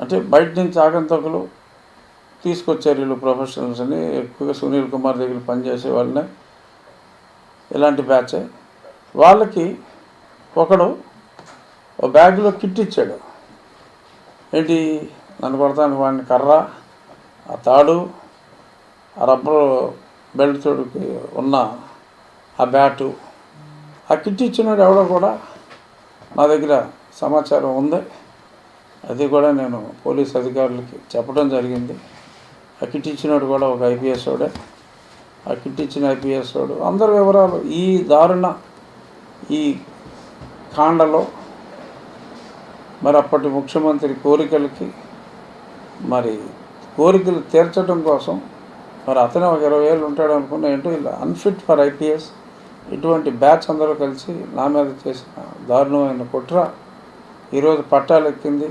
అంటే బయట నుంచి ఆగంతకులు తీసుకొచ్చారు వీళ్ళు ప్రొఫెషనల్స్ అని. ఎక్కువగా సునీల్ కుమార్ దగ్గర పనిచేసే వాళ్ళని, ఇలాంటి బ్యాచే. వాళ్ళకి ఒకడు ఒక బ్యాగ్లో కిట్ ఇచ్చాడు. ఏంటి, నన్ను కొడతానికి వాడిని కర్ర, ఆ తాడు, ఆ రబ్బరు బెల్ట్ తోడుకి ఉన్న ఆ బ్యాటు, ఆ కిట్ ఇచ్చినాడు ఎవడో కూడా నా దగ్గర సమాచారం ఉంది. అది కూడా నేను పోలీస్ అధికారులకి చెప్పడం జరిగింది. ఆ కిట్ ఇచ్చినాడు కూడా ఒక ఐపీఎస్ వాడే. ఆ కిట్ ఇచ్చిన ఐపీఎస్ వాడు అందరి వివరాలు ఈ దారుణ ఈ కాండలో మరి అప్పటి ముఖ్యమంత్రి కోరికలు తీర్చడం కోసం మరి అతనే ఒక 20 ఏళ్ళు ఉంటాడు అనుకున్నా. ఏంటో ఇలా అన్ఫిట్ ఫర్ ఐపీఎస్ ఇటువంటి బ్యాచ్ అందరూ కలిసి నా మీద చేసిన దారుణమైన కుట్ర ఈరోజు పట్టాలెక్కింది.